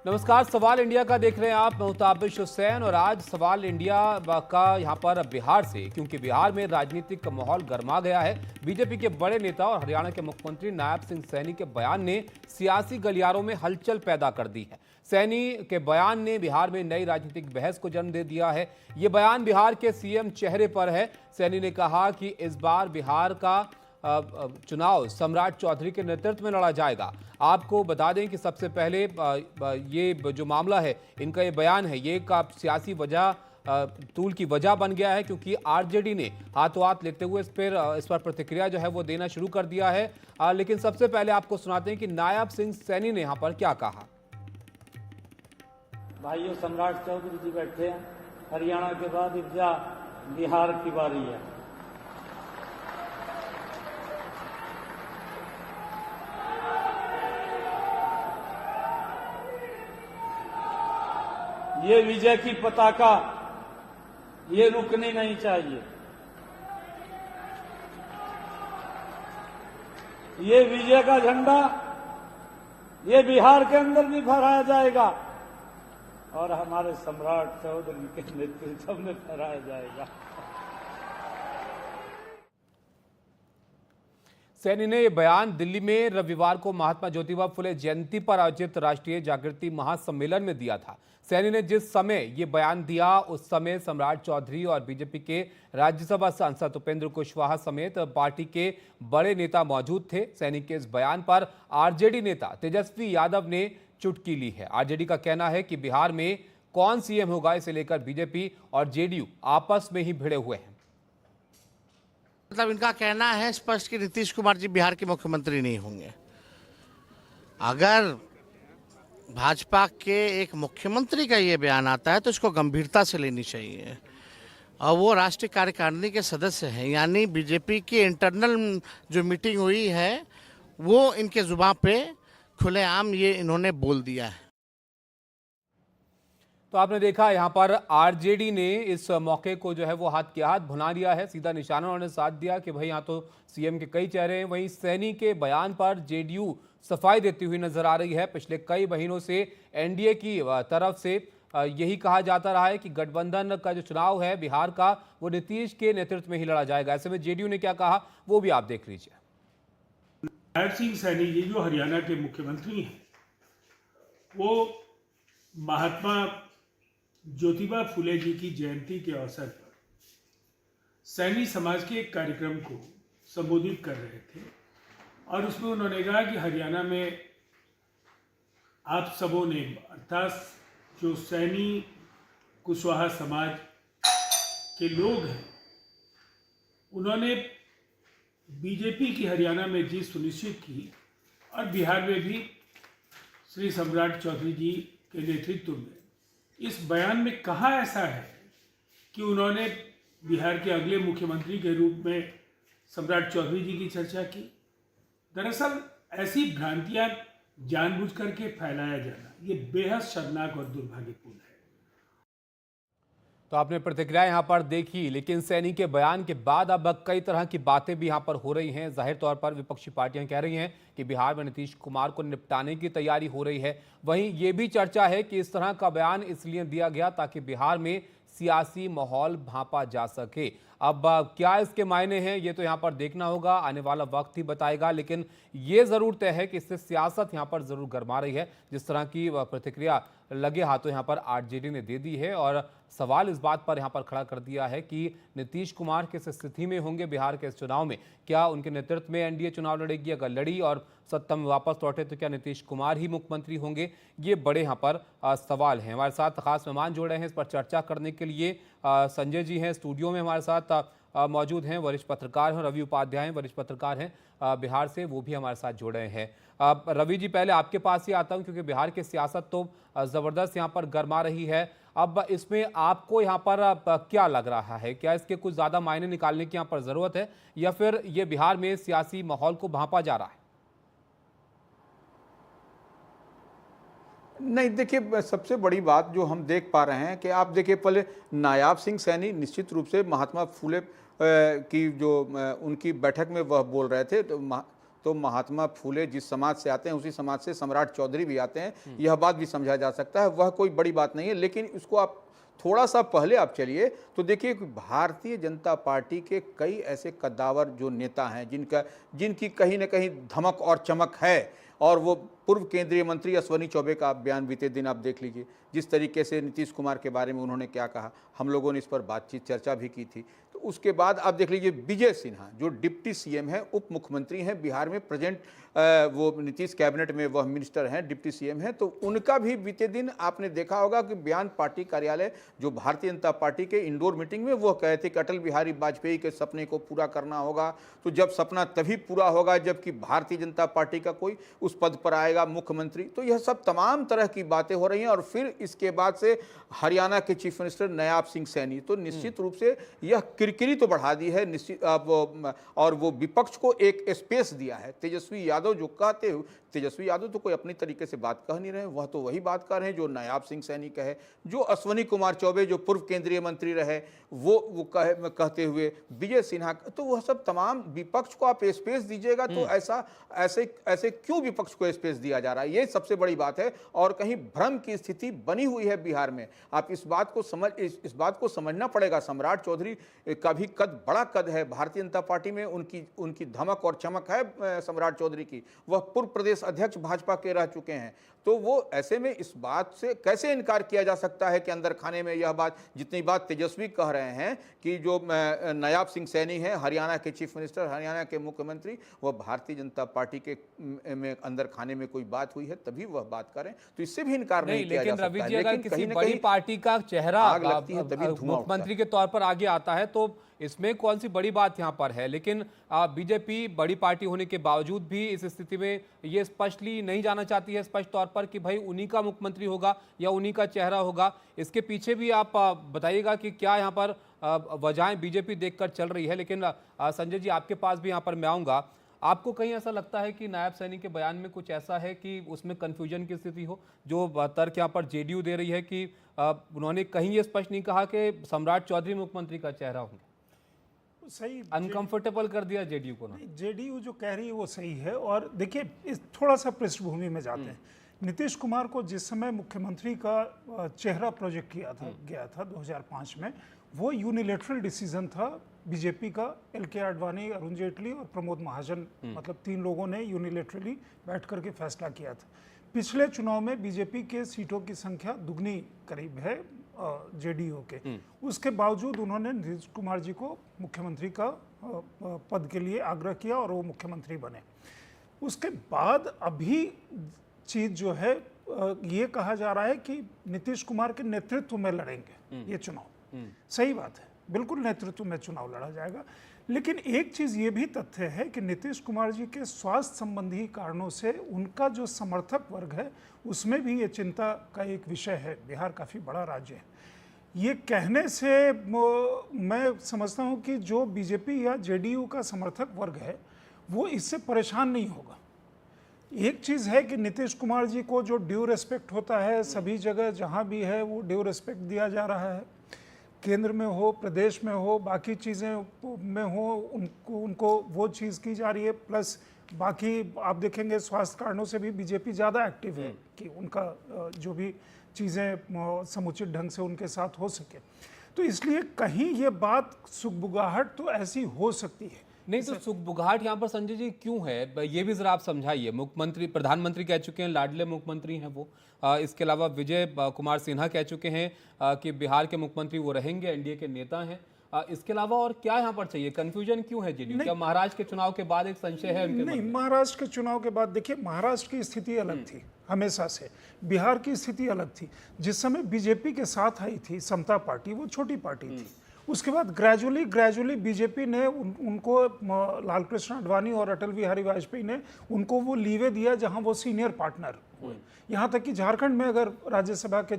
नमस्कार, सवाल इंडिया का देख रहे हैं आप। मैं हूं ताबिश हुसैन और आज सवाल इंडिया का यहां पर बिहार से, क्योंकि बिहार में राजनीतिक माहौल गर्मा गया है। बीजेपी के बड़े नेता और हरियाणा के मुख्यमंत्री नायब सिंह सैनी के बयान ने सियासी गलियारों में हलचल पैदा कर दी है। सैनी के बयान ने बिहार में नई राजनीतिक बहस को जन्म दे दिया है। ये बयान बिहार के सीएम चेहरे पर है। सैनी ने कहा कि इस बार बिहार का चुनाव सम्राट चौधरी के नेतृत्व में लड़ा जाएगा। आपको बता दें कि सबसे पहले ये जो मामला है, इनका ये बयान है, ये एक सियासी वजह तूल की वजह बन गया है, क्योंकि आरजेडी ने हाथों हाथ लेते हुए इस पर प्रतिक्रिया जो है वो देना शुरू कर दिया है। लेकिन सबसे पहले आपको सुनाते हैं कि नायब सिंह सैनी ने यहाँ पर क्या कहा। भाइयों, सम्राट चौधरी जी बैठे हैं। हरियाणा के बाद इब्जा बिहार की बारी है। ये विजय की पताका, ये रुकनी नहीं चाहिए। ये विजय का झंडा ये बिहार के अंदर भी फहराया जाएगा और हमारे सम्राट चौधरी के नेतृत्व में फहराया जाएगा। सैनी ने यह बयान दिल्ली में रविवार को महात्मा ज्योतिबा फुले जयंती पर आयोजित राष्ट्रीय जागृति महासम्मेलन में दिया था। सैनी ने जिस समय ये बयान दिया उस समय सम्राट चौधरी और बीजेपी के राज्यसभा सांसद उपेंद्र कुशवाहा समेत पार्टी के बड़े नेता मौजूद थे। सैनी के इस बयान पर आरजेडी नेता तेजस्वी यादव ने चुटकी ली है। आरजेडी का कहना है कि बिहार में कौन सीएम होगा, इसे लेकर बीजेपी और जेडीयू आपस में ही भिड़े हुए हैं। मतलब इनका कहना है स्पष्ट कि नीतीश कुमार जी बिहार के मुख्यमंत्री नहीं होंगे। अगर भाजपा के एक मुख्यमंत्री का ये बयान आता है तो इसको गंभीरता से लेनी चाहिए। और वो राष्ट्रीय कार्यकारिणी के सदस्य हैं, यानी बीजेपी की इंटरनल जो मीटिंग हुई है वो इनके जुबान पे खुलेआम ये इन्होंने बोल दिया है। तो आपने देखा यहाँ पर आरजेडी ने इस मौके को जो है वो हाथ के हाथ भुना दिया है, सीधा निशाना उन्होंने साध दिया कि भाई यहाँ तो सीएम के कई चेहरे हैं। वहीं सैनी के बयान पर जेडीयू सफाई देती हुई नजर आ रही है। पिछले कई महीनों से एनडीए की तरफ से यही कहा जाता रहा है कि गठबंधन का जो चुनाव है बिहार का, वो नीतीश के नेतृत्व में ही लड़ा जाएगा। ऐसे में जेडीयू ने क्या कहा वो भी आप देख लीजिए। नायब सिंह सैनी जी जो हरियाणा के मुख्यमंत्री हैं, वो महात्मा ज्योतिबा फुले जी की जयंती के अवसर पर सैनी समाज के एक कार्यक्रम को संबोधित कर रहे थे और उसमें उन्होंने कहा कि हरियाणा में आप सबों ने, अर्थात जो सैनी कुशवाहा समाज के लोग हैं, उन्होंने बीजेपी की हरियाणा में जीत सुनिश्चित की और बिहार में भी श्री सम्राट चौधरी जी के नेतृत्व में। इस बयान में कहा ऐसा है कि उन्होंने बिहार के अगले मुख्यमंत्री के रूप में सम्राट चौधरी जी की चर्चा की। दरअसल ऐसी भ्रांतियां जानबूझ करके फैलाया जाना ये बेहद शर्मनाक और दुर्भाग्यपूर्ण है। तो आपने प्रतिक्रिया यहाँ पर देखी, लेकिन सैनी के बयान के बाद अब कई तरह की बातें भी यहाँ पर हो रही हैं। जाहिर तौर पर विपक्षी पार्टियां कह रही हैं कि बिहार में नीतीश कुमार को निपटाने की तैयारी हो रही है। वहीं ये भी चर्चा है कि इस तरह का बयान इसलिए दिया गया ताकि बिहार में सियासी माहौल भांपा जा सके। अब क्या इसके मायने हैं ये तो यहाँ पर देखना होगा, आने वाला वक्त ही बताएगा। लेकिन ये जरूर तय है कि इससे सियासत यहाँ पर जरूर गरमा रही है। जिस तरह की प्रतिक्रिया लगे हाथों यहाँ पर आरजेडी ने दे दी है और सवाल इस बात पर यहाँ पर खड़ा कर दिया है कि नीतीश कुमार किस स्थिति में होंगे बिहार के इस चुनाव में। क्या उनके नेतृत्व में एनडीए चुनाव लड़ेगी? अगर लड़ी और सत्ता में वापस लौटे तो क्या नीतीश कुमार ही मुख्यमंत्री होंगे? ये बड़े यहाँ पर सवाल हैं। हमारे साथ खास मेहमान जुड़ रहे हैं इस पर चर्चा करने के लिए। संजय जी हैं स्टूडियो में हमारे साथ मौजूद हैं, वरिष्ठ पत्रकार हैं। रवि उपाध्याय हैं, वरिष्ठ पत्रकार हैं बिहार से, वो भी हमारे साथ जुड़े हैं। रवि जी, पहले आपके पास ही आता हूं क्योंकि बिहार की सियासत तो ज़बरदस्त यहाँ पर गरमा रही है। अब इसमें आपको यहाँ पर क्या लग रहा है? क्या इसके कुछ ज़्यादा मायने निकालने की यहाँ पर ज़रूरत है या फिर ये बिहार में सियासी माहौल को भांपा जा रहा है? नहीं, देखिए, सबसे बड़ी बात जो हम देख पा रहे हैं कि आप देखिए, पहले नायब सिंह सैनी निश्चित रूप से महात्मा फुले की जो उनकी बैठक में वह बोल रहे थे, तो तो महात्मा फूले जिस समाज से आते हैं उसी समाज से सम्राट चौधरी भी आते हैं, यह बात भी समझा जा सकता है, वह कोई बड़ी बात नहीं है। लेकिन इसको आप थोड़ा सा पहले आप चलिए तो देखिए कि भारतीय जनता पार्टी के कई ऐसे कद्दावर जो नेता हैं जिनकी कहीं ना कहीं धमक और चमक है, और वो पूर्व केंद्रीय मंत्री अश्विनी चौबे का बयान बीते दिन आप देख लीजिए, जिस तरीके से नीतीश कुमार के बारे में उन्होंने क्या कहा, हम लोगों ने इस पर बातचीत चर्चा भी की थी। तो उसके बाद आप देख लीजिए विजय सिन्हा जो डिप्टी सीएम है, उप मुख्यमंत्री हैं बिहार में, प्रेजेंट वो नीतीश कैबिनेट में वह मिनिस्टर हैं, डिप्टी सीएम हैं, तो उनका भी बीते दिन आपने देखा होगा कि बयान पार्टी कार्यालय जो भारतीय जनता पार्टी के इंडोर मीटिंग में वह कहे थे कि अटल बिहारी वाजपेयी के सपने को पूरा करना होगा, तो जब सपना तभी पूरा होगा जबकि भारतीय जनता पार्टी का कोई उस पद पर आएगा मुख्यमंत्री। तो यह सब तमाम तरह की बातें हो रही हैं। और फिर इसके बाद से हरियाणा के चीफ मिनिस्टर नायाब सिंह सैनी, तो निश्चित रूप से यह किरकिरी तो बढ़ा दी है निश्चित, और वो विपक्ष को एक स्पेस दिया है। तेजस्वी यादव जो कहते हो, तेजस्वी यादव तो कोई अपनी तरीके से बात कह नहीं रहे, वह तो वही बात कर रहे हैं जो नायाब सिंह सैनी कहे, जो अश्विनी कुमार चौबे जो पूर्व केंद्रीय मंत्री रहे वो कहते हुए विजय सिन्हा, तो वह सब तमाम विपक्ष को आप स्पेस दीजिएगा तो ऐसे क्यों विपक्ष को स्पेस दिया जा रहा है, ये सबसे बड़ी बात है। और कहीं भ्रम की स्थिति बनी हुई है बिहार में, आप इस बात को समझना पड़ेगा। सम्राट चौधरी का भी कद बड़ा कद है भारतीय जनता पार्टी में, उनकी धमक और चमक है सम्राट चौधरी की, वह पूर्व प्रदेश अध्यक्ष भाजपा के रह चुके हैं। तो वो ऐसे में इस बात से कैसे इनकार किया जा सकता है कि अंदर खाने में यह बात, जितनी बात तेजस्वी कह रहे हैं कि जो नायाब सिंह सैनी है हरियाणा के चीफ मिनिस्टर, हरियाणा के मुख्यमंत्री, वह भारतीय जनता पार्टी के में अंदर खाने में कोई बात हुई है तभी वह बात करें, तो इससे भी इनकार नहीं किया जा सकता है। लेकिन किसी बड़ी पार्टी का चेहरा मुख्यमंत्री के तौर पर आगे आता है तो इसमें कौन सी बड़ी बात यहाँ पर है। लेकिन बीजेपी बड़ी पार्टी होने के बावजूद भी इस स्थिति में ये स्पष्टली नहीं जाना चाहती है स्पष्ट तौर पर कि भाई उन्हीं का मुख्यमंत्री होगा या उन्हीं का चेहरा होगा। इसके पीछे भी आप बताइएगा कि क्या यहाँ पर वजहें बीजेपी देखकर चल रही है। लेकिन संजय जी आपके पास भी यहाँ पर मैं आऊँगा, आपको कहीं ऐसा लगता है कि नायब सैनी के बयान में कुछ ऐसा है कि उसमें कन्फ्यूजन की स्थिति हो, जो तर्क यहाँ पर जेडीयू दे रही है कि उन्होंने कहीं ये स्पष्ट नहीं कहा कि सम्राट चौधरी मुख्यमंत्री का चेहरा होंगे, सही अनकंफर्टेबल कर दिया जेडीयू को ना? जेडीयू जो कह रही है वो सही है। और देखिए इस थोड़ा सा पृष्ठभूमि में जाते हैं। नीतीश कुमार को जिस समय मुख्यमंत्री का चेहरा प्रोजेक्ट गया था 2005 में, वो यूनिलेटरल डिसीजन था बीजेपी का। एल.के. आडवाणी, अरुण जेटली और प्रमोद महाजन, मतलब 3 लोगों ने यूनिलेटरली बैठ करके फैसला किया था। पिछले चुनाव में बीजेपी के सीटों की संख्या दुगनी करीब है जेडीयू के, उसके बावजूद उन्होंने नीतीश कुमार जी को मुख्यमंत्री का पद के लिए आग्रह किया और वो मुख्यमंत्री बने। उसके बाद अभी चीज जो है ये कहा जा रहा है कि नीतीश कुमार के नेतृत्व में लड़ेंगे ये चुनाव। सही बात है, बिल्कुल नेतृत्व में चुनाव लड़ा जाएगा। लेकिन एक चीज ये भी तथ्य है कि नीतीश कुमार जी के स्वास्थ्य संबंधी कारणों से उनका जो समर्थक वर्ग है उसमें भी ये चिंता का एक विषय है। बिहार काफ़ी बड़ा राज्य है। ये कहने से मैं समझता हूँ कि जो बीजेपी या जेडीयू का समर्थक वर्ग है वो इससे परेशान नहीं होगा। एक चीज़ है कि नीतीश कुमार जी को जो ड्यू रिस्पेक्ट होता है सभी जगह जहाँ भी है वो ड्यू रिस्पेक्ट दिया जा रहा है, केंद्र में हो, प्रदेश में हो, बाकी चीज़ें में हो, उनको वो चीज़ की जा रही है। प्लस बाकी आप देखेंगे स्वास्थ्य कारणों से भी बीजेपी ज़्यादा एक्टिव है कि उनका जो भी चीज़ें समुचित ढंग से उनके साथ हो सके। तो इसलिए कहीं ये बात सुगबुगाहट तो ऐसी हो सकती है। नहीं तो सुगबुगाहट यहाँ पर संजय जी क्यों है, ये भी जरा आप समझाइए। मुख्यमंत्री, प्रधानमंत्री कह चुके हैं लाडले मुख्यमंत्री हैं वो, इसके अलावा विजय कुमार सिन्हा कह चुके हैं कि बिहार के मुख्यमंत्री वो रहेंगे, एनडीए के नेता हैं। इसके अलावा और क्या यहाँ पर चाहिए? कंफ्यूजन क्यों है जेडीयू? क्या महाराष्ट्र के चुनाव के बाद एक संशय है उनके? नहीं, महाराष्ट्र के चुनाव के बाद देखिए महाराष्ट्र की स्थिति अलग थी हमेशा से, बिहार की स्थिति अलग थी। जिस समय बीजेपी के साथ आई थी समता पार्टी, वो छोटी पार्टी थी। उसके बाद ग्रेजुअली बीजेपी ने उनको लालकृष्ण आडवाणी और अटल बिहारी वाजपेयी ने उनको वो लीवे दिया जहां वो सीनियर पार्टनर हुए। यहाँ तक कि झारखंड में अगर राज्यसभा के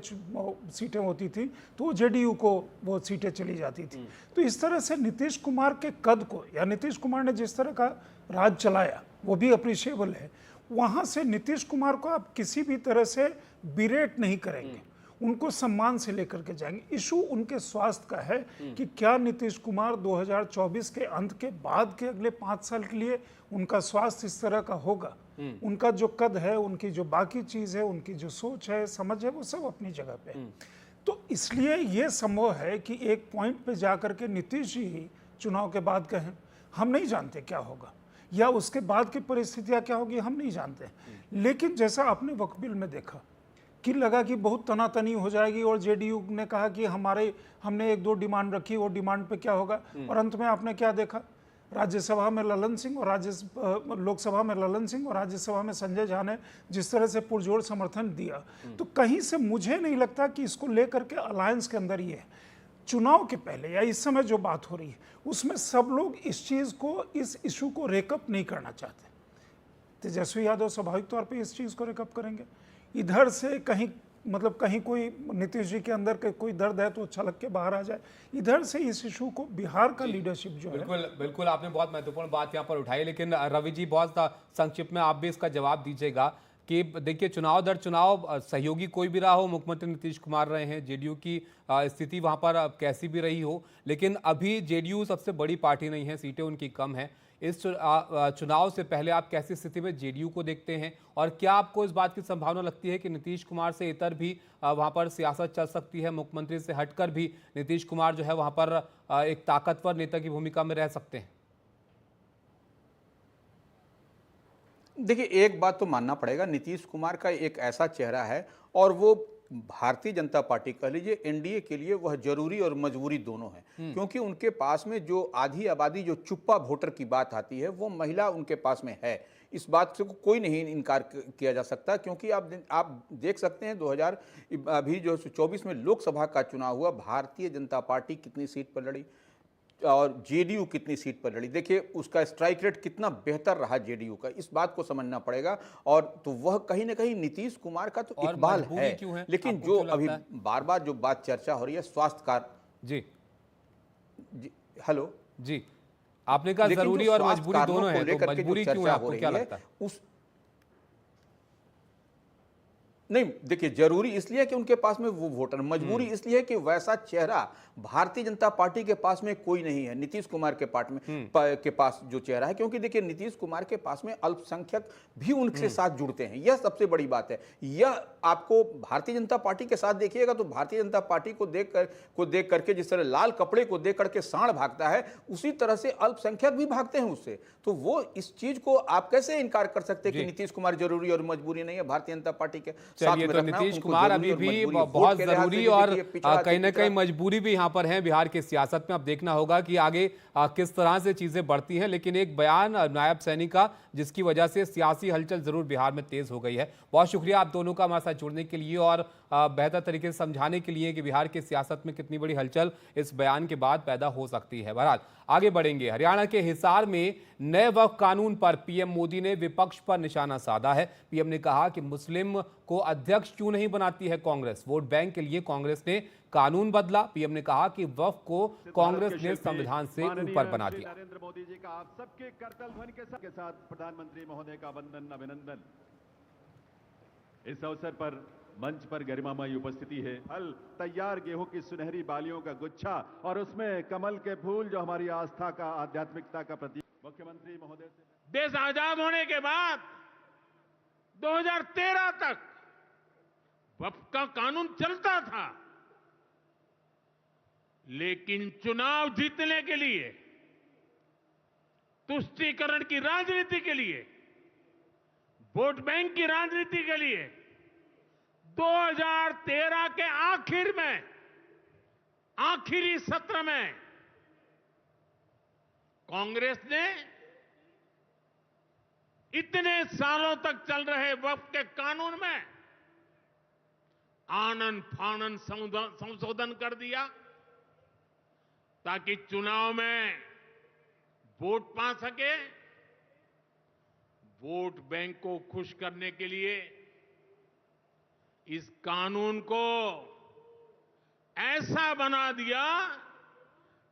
सीटें होती थी तो जेडीयू को वो सीटें चली जाती थी। तो इस तरह से नीतीश कुमार के कद को, या नीतीश कुमार ने जिस तरह का राज चलाया वो भी अप्रिशिएबल है। वहाँ से नीतीश कुमार को आप किसी भी तरह से बिरेट नहीं करेंगे। उनको सम्मान से लेकर के जाएंगे। इशू उनके स्वास्थ्य का है कि क्या नीतीश कुमार 2024 के अंत के बाद के अगले 5 साल के लिए उनका स्वास्थ्य इस तरह का होगा। उनका जो कद है, उनकी जो बाकी चीज है, उनकी जो सोच है, समझ है, वो सब अपनी जगह पे है। तो इसलिए ये संभव है कि एक पॉइंट पे जाकर के नीतीश जी ही चुनाव के बाद कहें हम नहीं जानते क्या होगा, या उसके बाद की परिस्थितियां क्या होगी हम नहीं जानते। लेकिन जैसा आपने वक्फ बिल में देखा कि लगा कि बहुत तनातनी हो जाएगी और जेडीयू ने कहा कि हमने 1-2 डिमांड रखी, वो डिमांड पे क्या होगा, और अंत में आपने क्या देखा, राज्यसभा में ललन सिंह और लोकसभा में ललन सिंह और राज्यसभा में संजय झा ने जिस तरह से पुरजोर समर्थन दिया। तो कहीं से मुझे नहीं लगता कि इसको लेकर के अलायंस के अंदर ही है। चुनाव के पहले या इस समय जो बात हो रही है उसमें सब लोग इस इशू को रेकअप नहीं करना चाहते। तेजस्वी यादव स्वाभाविक तौर पे इस चीज को रेकअप करेंगे। इधर से कहीं कोई नीतीश जी के अंदर कोई दर्द है तो छलक के बाहर आ जाए। इधर से इस इशू को बिहार का लीडरशिप जो है, बिल्कुल आपने बहुत महत्वपूर्ण बात यहाँ पर उठाई। लेकिन रवि जी बहुत संक्षिप्त में आप भी इसका जवाब दीजिएगा कि देखिए चुनाव दर चुनाव सहयोगी कोई भी रहा हो, मुख्यमंत्री नीतीश कुमार रहे हैं, जेडीयू की स्थिति वहां पर कैसी भी रही हो, लेकिन अभी जेडीयू सबसे बड़ी पार्टी नहीं है, सीटें उनकी कम हैं। इस चुनाव से पहले आप कैसी स्थिति में जेडीयू को देखते हैं, और क्या आपको इस बात की संभावना लगती है कि नीतीश कुमार से इतर भी वहां पर सियासत चल सकती है, मुख्यमंत्री से हटकर भी नीतीश कुमार जो है वहां पर एक ताकतवर नेता की भूमिका में रह सकते हैं? देखिए, एक बात तो मानना पड़ेगा, नीतीश कुमार का एक ऐसा चेहरा है और वो भारतीय जनता पार्टी कह लीजिए एनडीए के लिए वह जरूरी और मजबूरी दोनों है, क्योंकि उनके पास में जो आधी आबादी जो चुप्पा वोटर की बात आती है वो महिला उनके पास में है। इस बात से कोई नहीं इनकार किया जा सकता, क्योंकि आप देख सकते हैं 2024 में लोकसभा का चुनाव हुआ, भारतीय जनता पार्टी कितनी सीट पर लड़ी और जेडीयू कितनी सीट पर लड़ी। देखिए उसका स्ट्राइक रेट कितना बेहतर रहा जेडीयू का, इस बात को समझना पड़ेगा। और तो वह कहीं ना कहीं नीतीश कुमार का तो इकबाल है, लेकिन जो अभी बार बार जो बात चर्चा हो रही है स्वास्थ्य का, जी हेलो जी, आपने कहा जरूरी और मजबूरी दोनों है, तो मजबूरी क्यों है आपको क्या लगता है? नहीं, देखिए जरूरी इसलिए कि उनके पास में वो वोटर, मजबूरी इसलिए कि वैसा चेहरा भारतीय जनता पार्टी के पास में कोई नहीं है नीतीश कुमार के के पास जो चेहरा है, क्योंकि देखिए नीतीश कुमार के पास में अल्पसंख्यक भी उनके साथ जुड़ते हैं, यह सबसे बड़ी बात है। यह आपको भारतीय जनता पार्टी के साथ देखिएगा तो भारतीय जनता पार्टी को देख करके जिस तरह लाल कपड़े को देख करके सांड भागता है, उसी तरह से अल्पसंख्यक भी भागते हैं उससे। तो वो इस चीज को आप कैसे इनकार कर सकते हैं कि नीतीश कुमार जरूरी और मजबूरी नहीं है भारतीय जनता पार्टी के। चलिए, तो नीतीश कुमार अभी भी बहुत जरूरी और कहीं ना कहीं मजबूरी भी यहाँ पर है बिहार की सियासत में। अब देखना होगा कि आगे किस तरह से चीजें बढ़ती हैं। लेकिन एक बयान नायब सैनी का जिसकी वजह से सियासी हलचल जरूर बिहार में तेज हो गई है। बहुत शुक्रिया आप दोनों का हमारे साथ जुड़ने के लिए और बेहतर तरीके से समझाने के लिए कि बिहार की सियासत में कितनी बड़ी हलचल इस बयान के बाद पैदा हो सकती है। बहरहाल आगे बढ़ेंगे। हरियाणा के हिसार में नए वक्फ कानून पर पीएम मोदी ने विपक्ष पर निशाना साधा है। पीएम ने कहा कि मुस्लिम को अध्यक्ष क्यों नहीं बनाती है कांग्रेस, वोट बैंक के लिए कांग्रेस ने कानून बदला। पीएम ने कहा कि वक्फ को कांग्रेस ने संविधान से ऊपर बना दिया। नरेंद्र मोदी जी का आप सबके करतल ध्वनि के साथ प्रधानमंत्री महोदय का वंदन अभिनंदन। इस अवसर पर मंच पर गरिमामयी उपस्थिति है। फल तैयार गेहूं की सुनहरी बालियों का गुच्छा और उसमें कमल के फूल जो हमारी आस्था का आध्यात्मिकता का प्रतीक। मुख्यमंत्री महोदय से देश आजाद होने के बाद 2013 तक वक्फ का कानून चलता था, लेकिन चुनाव जीतने के लिए, तुष्टीकरण की राजनीति के लिए, वोट बैंक की राजनीति के लिए 2013 के आखिर में, आखिरी सत्र में कांग्रेस ने इतने सालों तक चल रहे वक्फ के कानून में आनन फानन संशोधन कर दिया ताकि चुनाव में वोट पा सके। वोट बैंक को खुश करने के लिए इस कानून को ऐसा बना दिया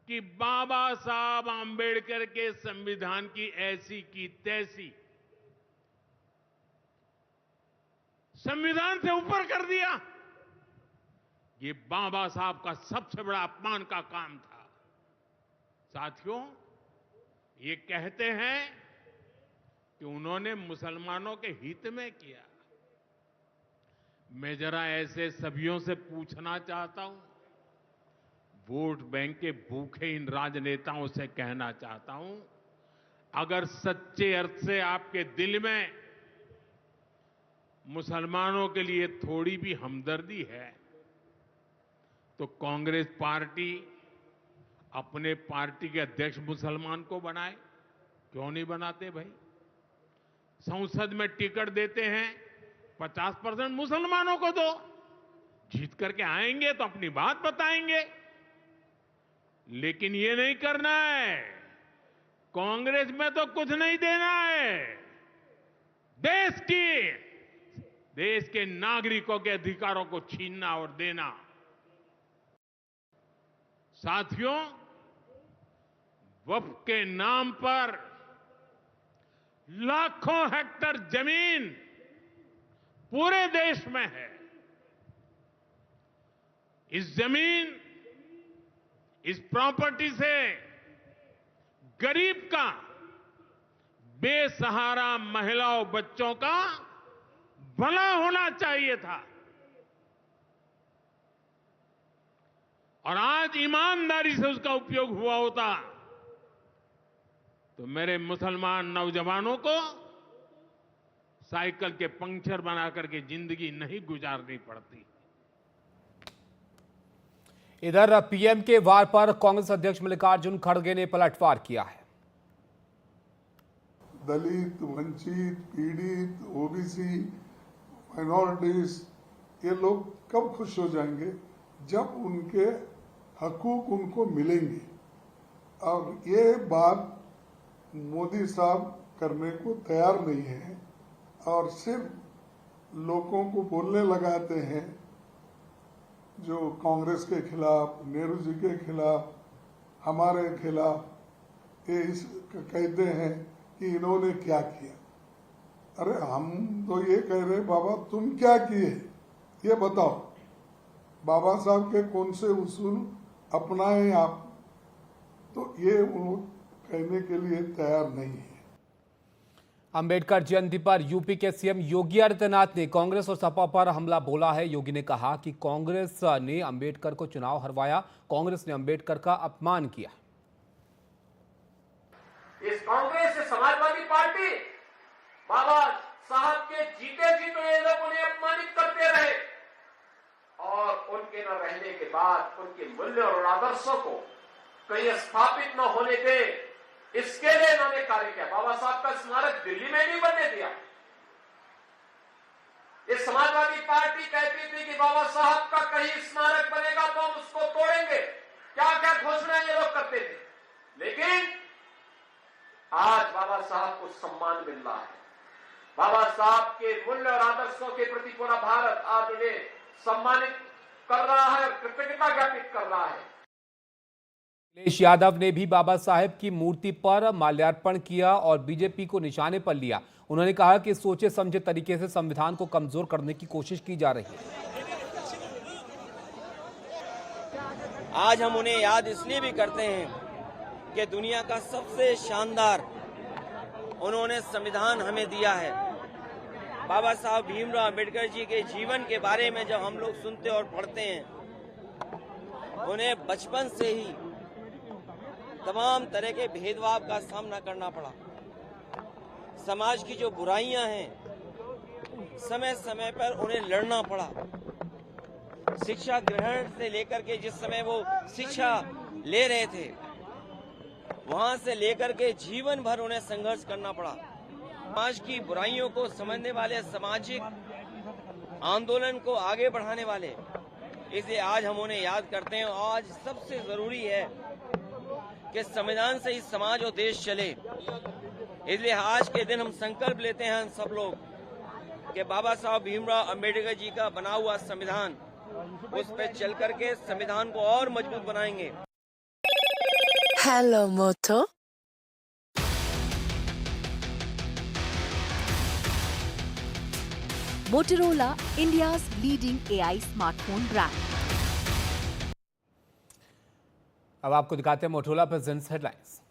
कि बाबा साहब आंबेडकर के संविधान की ऐसी की तैसी, संविधान से ऊपर कर दिया। ये बाबा साहब का सबसे बड़ा अपमान का काम था। साथियों, ये कहते हैं कि उन्होंने मुसलमानों के हित में किया। मैं जरा ऐसे सभियों से पूछना चाहता हूं, वोट बैंक के भूखे इन राजनेताओं से कहना चाहता हूं, अगर सच्चे अर्थ से आपके दिल में मुसलमानों के लिए थोड़ी भी हमदर्दी है तो कांग्रेस पार्टी अपने पार्टी के अध्यक्ष मुसलमान को बनाए। क्यों नहीं बनाते भाई? संसद में टिकट देते हैं, 50% मुसलमानों को दो। जीत करके आएंगे तो अपनी बात बताएंगे, लेकिन ये नहीं करना है। कांग्रेस में तो कुछ नहीं देना है। देश के नागरिकों के अधिकारों को छीनना और देना। साथियों, वक्फ के नाम पर लाखों हेक्टेयर जमीन पूरे देश में है। इस जमीन, इस प्रॉपर्टी से गरीब का, बेसहारा महिलाओं बच्चों का भला होना चाहिए था। और आज ईमानदारी से उसका उपयोग हुआ होता तो मेरे मुसलमान नौजवानों को साइकिल के पंक्चर बना करके जिंदगी नहीं गुजारनी पड़ती। इधर पीएम के वार पर कांग्रेस अध्यक्ष मल्लिकार्जुन खड़गे ने पलटवार किया है। दलित, वंचित, पीड़ित, ओबीसी, माइनॉरिटीज, ये लोग कब खुश हो जाएंगे? जब उनके हकूक उनको मिलेंगे। और ये बात मोदी साहब करने को तैयार नहीं है और सिर्फ लोगों को बोलने लगाते हैं, जो कांग्रेस के खिलाफ, नेहरू जी के खिलाफ, हमारे खिलाफ, ये कहते हैं कि इन्होंने क्या किया। अरे हम तो ये कह रहे बाबा तुम क्या किए ये बताओ। बाबा साहब के कौन से उसूल अपनाए आप? तो ये वो कहने के लिए तैयार नहीं है। अंबेडकर जयंती पर यूपी के सीएम योगी आदित्यनाथ ने कांग्रेस और सपा पर हमला बोला है। योगी ने कहा कि कांग्रेस ने अंबेडकर को चुनाव हरवाया, कांग्रेस ने अंबेडकर का अपमान किया। इस कांग्रेस से समाजवादी पार्टी बाबा साहब के जीते जी तो ये लोग उन्हें अपमानित करते रहे और उनके न रहने के बाद उनके मूल्य और आदर्शों को कहीं स्थापित न होने के, इसके लिए इन्होंने कार्य किया। बाबा साहब का स्मारक दिल्ली में नहीं बनने दिया। ये समाजवादी पार्टी कहती थी कि बाबा साहब का कहीं स्मारक बनेगा तो हम उसको तोड़ेंगे, क्या क्या घोषणाएं ये लोग करते थे। लेकिन आज बाबा साहब को सम्मान मिल रहा है। बाबा साहब के मूल्य और आदर्शों के प्रति पूरा भारत आज उन्हें सम्मानित कर रहा है और कृतज्ञता ज्ञापित कर रहा है। अखिलेश यादव ने भी बाबा साहेब की मूर्ति पर माल्यार्पण किया और बीजेपी को निशाने पर लिया। उन्होंने कहा कि सोचे समझे तरीके से संविधान को कमजोर करने की कोशिश की जा रही है। आज हम उन्हें याद इसलिए भी करते हैं कि दुनिया का सबसे शानदार उन्होंने संविधान हमें दिया है। बाबा साहब भीमराव अंबेडकर जी के जीवन के बारे में जब हम लोग सुनते और पढ़ते हैं, उन्हें बचपन से ही तमाम तरह के भेदभाव का सामना करना पड़ा। समाज की जो बुराइयां हैं, समय समय पर उन्हें लड़ना पड़ा। शिक्षा ग्रहण से लेकर के जिस समय वो शिक्षा ले रहे थे, वहां से लेकर के जीवन भर उन्हें संघर्ष करना पड़ा। समाज की बुराइयों को समझने वाले, सामाजिक आंदोलन को आगे बढ़ाने वाले, इसलिए आज हम उन्हें याद करते हैं। आज सबसे जरूरी है कि संविधान से ही समाज और देश चले। इसलिए आज के दिन हम संकल्प लेते हैं सब लोग कि बाबा साहब भीमराव अंबेडकर जी का बना हुआ संविधान, उस पर चल करके संविधान को और मजबूत बनाएंगे। हेलो मोटो। Motorola, India's leading AI smartphone brand. अब आपको दिखाते हैं मोटोरोला प्रेजेंट्स हेडलाइंस।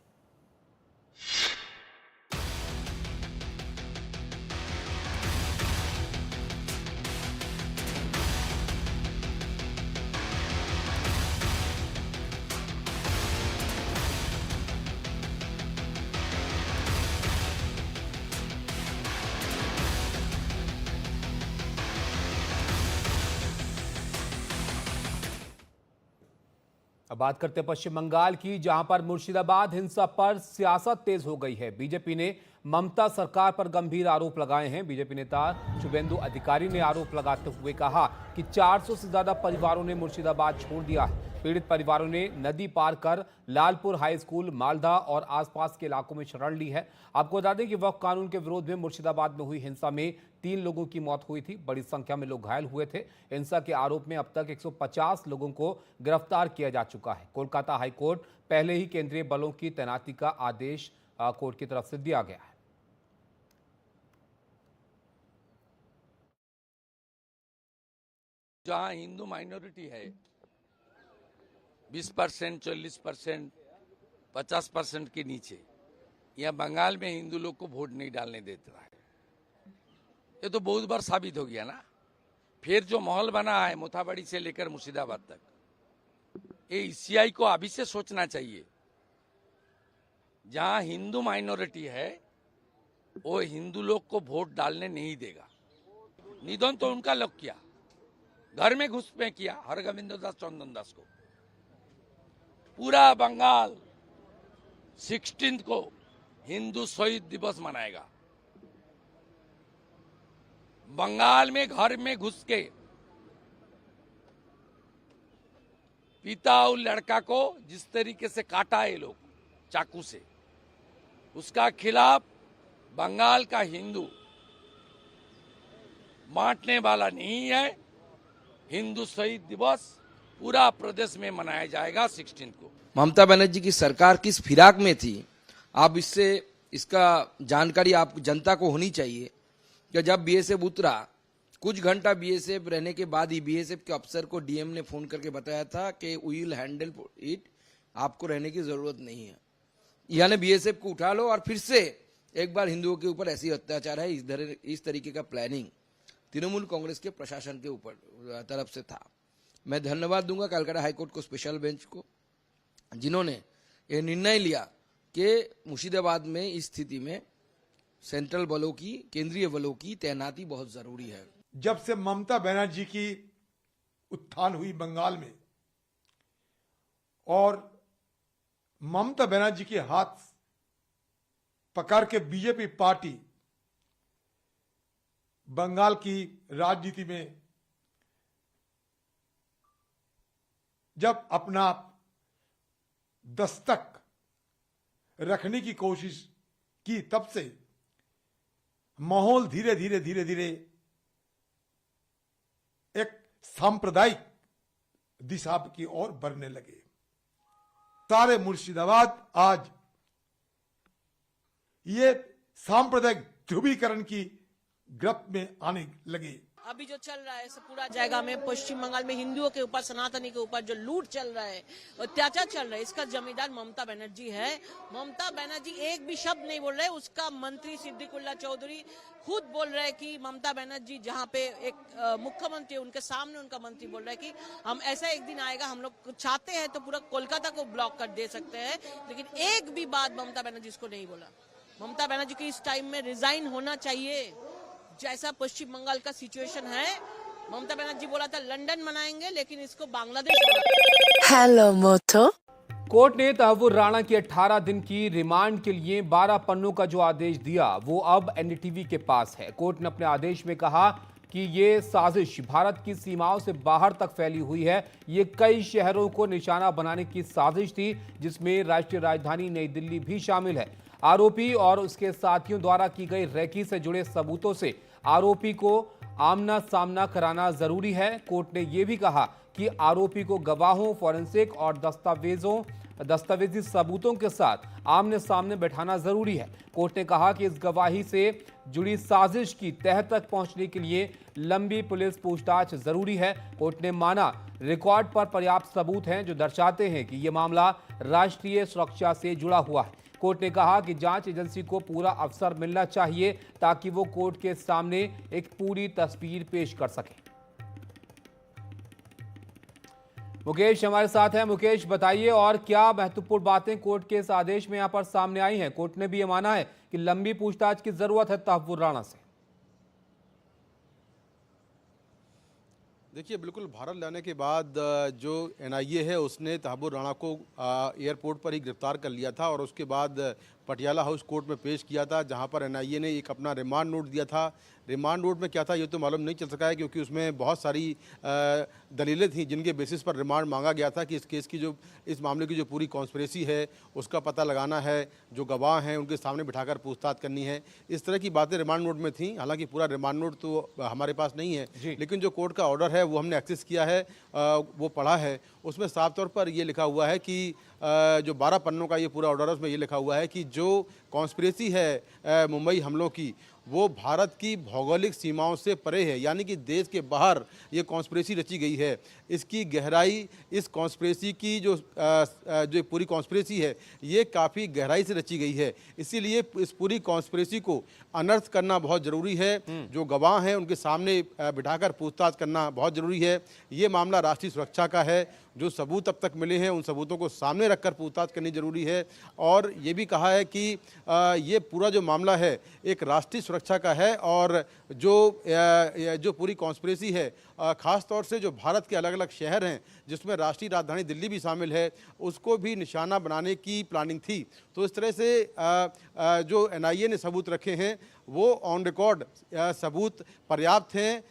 अब बात करते हैं पश्चिम बंगाल की, जहां पर मुर्शिदाबाद हिंसा पर सियासत तेज हो गई है। बीजेपी ने ममता सरकार पर गंभीर आरोप लगाए हैं। बीजेपी नेता शुभेंदु अधिकारी ने आरोप लगाते हुए कहा कि 400 से ज्यादा परिवारों ने मुर्शिदाबाद छोड़ दिया है। पीड़ित परिवारों ने नदी पार कर लालपुर हाई स्कूल, मालदा और आसपास के इलाकों में शरण ली है। आपको बता दें कि वक्फ कानून के विरोध में मुर्शिदाबाद में हुई हिंसा में 3 लोगों की मौत हुई थी। बड़ी संख्या में लोग घायल हुए थे। हिंसा के आरोप में अब तक 150 लोगों को गिरफ्तार किया जा चुका है। कोलकाता हाईकोर्ट पहले ही केंद्रीय बलों की तैनाती का आदेश कोर्ट की तरफ से दिया गया है। जहां हिंदू माइनॉरिटी है 20%, 40%, 50% के नीचे, यह बंगाल में हिंदू लोग को वोट नहीं डालने देता है। ये तो बहुत बार साबित हो गया ना। फिर जो माहौल बना है मोथाबाड़ी से लेकर मुर्शिदाबाद तक, ये ईसीआई को अभी से सोचना चाहिए। जहां हिंदू माइनॉरिटी है वो हिंदू लोग को वोट डालने नहीं देगा। निधन तो उनका लोग किया, घर में घुसपैठ किया हरगोविंद दास चंदन दास को। पूरा बंगाल 16 को हिंदू शहीद दिवस मनाएगा। बंगाल में घर में घुस के पिता और लड़का को जिस तरीके से काटा है लोग चाकू से, उसका खिलाफ बंगाल का हिंदू बांटने वाला नहीं है। हिंदू शहीद दिवस पूरा प्रदेश में मनाया जाएगा 16 को। ममता बनर्जी की सरकार किस फिराक में थी, आप इसका जानकारी आप जनता को होनी चाहिए। कि जब बीएसएफ उतरा, कुछ घंटा बीएसएफ रहने के बाद ही बीएसएफ के अफसर को डीएम ने फोन करके बताया था कि वी विल हैंडल इट, आपको रहने की जरूरत नहीं है। यानी बीएसएफ को उठा लो और फिर से एक बार हिंदुओं के ऊपर ऐसी अत्याचार है, इस तरीके का प्लानिंग तृणमूल कांग्रेस के प्रशासन के ऊपर तरफ से था। मैं धन्यवाद दूंगा कलकत्ता हाईकोर्ट को, स्पेशल बेंच को, जिन्होंने ये निर्णय लिया कि मुर्शिदाबाद में इस स्थिति में सेंट्रल बलों की, केंद्रीय बलों की तैनाती बहुत जरूरी है। जब से ममता बनर्जी की उत्थान हुई बंगाल में और ममता बनर्जी के हाथ पकड़ के बीजेपी पार्टी बंगाल की राजनीति में जब अपना दस्तक रखने की कोशिश की, तब से माहौल धीरे धीरे एक सांप्रदायिक दिशा की ओर बढ़ने लगे। सारे मुर्शिदाबाद आज ये सांप्रदायिक ध्रुवीकरण की गिरफ्त में आने लगे। अभी जो चल रहा है पूरा जगह में पश्चिम बंगाल में हिंदुओं के ऊपर, सनातनी के ऊपर जो लूट चल रहा है, अत्याचार चल रहा है, इसका जिम्मेदार ममता बनर्जी है। ममता बनर्जी एक भी शब्द नहीं बोल रहे। उसका मंत्री सिद्दीकुल्ला चौधरी खुद बोल रहे हैं कि ममता बनर्जी जहां पे एक मुख्यमंत्री, उनके सामने उनका मंत्री बोल रहा है कि हम ऐसा एक दिन आएगा, हम लोग चाहते हैं तो पूरा कोलकाता को ब्लॉक कर दे सकते हैं। लेकिन एक भी बात ममता बनर्जी इसको नहीं बोला। ममता बनर्जी को इस टाइम में रिजाइन होना चाहिए। जैसा पश्चिम बंगाल का सिचुएशन है, ममता बनर्जी बोला था लंदन मनाएंगे, लेकिन इसको बांग्लादेश। हेलो मोटो। कोर्ट ने तहव्वुर राणा की 18 दिन की रिमांड के लिए 12 पन्नों का जो आदेश दिया वो अब एनडीटीवी के पास है। कोर्ट ने अपने आदेश में कहा कि ये साजिश भारत की सीमाओं से बाहर तक फैली हुई है। ये कई शहरों को निशाना बनाने की साजिश थी, जिसमें राष्ट्रीय राजधानी नई दिल्ली भी शामिल है। आरोपी और उसके साथियों द्वारा की गई रेकी से जुड़े सबूतों से आरोपी को आमना सामना कराना जरूरी है। कोर्ट ने यह भी कहा कि आरोपी को गवाहों, फॉरेंसिक और दस्तावेजों दस्तावेजी सबूतों के साथ आमने सामने बैठाना जरूरी है। कोर्ट ने कहा कि इस गवाही से जुड़ी साजिश की तह तक पहुंचने के लिए लंबी पुलिस पूछताछ जरूरी है। कोर्ट ने माना रिकॉर्ड पर पर्याप्त सबूत हैं जो दर्शाते हैं कि यह मामला राष्ट्रीय सुरक्षा से जुड़ा हुआ है। कोर्ट ने कहा कि जांच एजेंसी को पूरा अवसर मिलना चाहिए ताकि वो कोर्ट के सामने एक पूरी तस्वीर पेश कर सके। मुकेश हमारे साथ हैं। मुकेश, बताइए और क्या महत्वपूर्ण बातें कोर्ट के इस आदेश में यहां पर सामने आई हैं? कोर्ट ने भी यह माना है कि लंबी पूछताछ की जरूरत है तहव्वुर राणा से। देखिए, बिल्कुल भारत लाने के बाद जो एनआईए है उसने तहव्वुर राणा को एयरपोर्ट पर ही गिरफ्तार कर लिया था और उसके बाद पटियाला हाउस कोर्ट में पेश किया था, जहां पर एनआईए ने एक अपना रिमांड नोट दिया था। रिमांड नोट में क्या था ये तो मालूम नहीं चल सका है, क्योंकि उसमें बहुत सारी दलीलें थी जिनके बेसिस पर रिमांड मांगा गया था कि इस केस की इस मामले की जो पूरी कॉन्स्पिरेसी है उसका पता लगाना है, जो गवाह हैं उनके सामने बिठाकर पूछताछ करनी है। इस तरह की बातें रिमांड नोट में थी। हालांकि पूरा रिमांड नोट तो हमारे पास नहीं है, लेकिन जो कोर्ट का ऑर्डर है वो हमने एक्सेस किया है, वो पढ़ा है। उसमें साफ तौर पर ये लिखा हुआ है कि जो 12 पन्नों का ये पूरा ऑर्डर है उसमें ये लिखा हुआ है कि जो कॉन्स्पिरेसी है मुंबई हमलों की, वो भारत की भौगोलिक सीमाओं से परे है, यानी कि देश के बाहर ये कॉन्स्पिरेसी रची गई है। इसकी गहराई, इस कॉन्स्पिरेसी की जो पूरी कॉन्स्पिरेसी है ये काफ़ी गहराई से रची गई है। इसीलिए इस पूरी कॉन्स्पिरेसी को अनर्थ करना बहुत ज़रूरी है। जो गवाह हैं उनके सामने बिठाकर पूछताछ करना बहुत ज़रूरी है। ये मामला राष्ट्रीय सुरक्षा का है। जो सबूत अब तक मिले हैं उन सबूतों को सामने रखकर पूछताछ करनी जरूरी है। और ये भी कहा है कि ये पूरा जो मामला है एक राष्ट्रीय सुरक्षा का है और जो पूरी कॉन्स्पिरेसी है, ख़ास तौर से जो भारत के अलग अलग शहर हैं जिसमें राष्ट्रीय राजधानी दिल्ली भी शामिल है, उसको भी निशाना बनाने की प्लानिंग थी। तो इस तरह से जो एनआईए ने सबूत रखे हैं वो ऑन रिकॉर्ड सबूत पर्याप्त हैं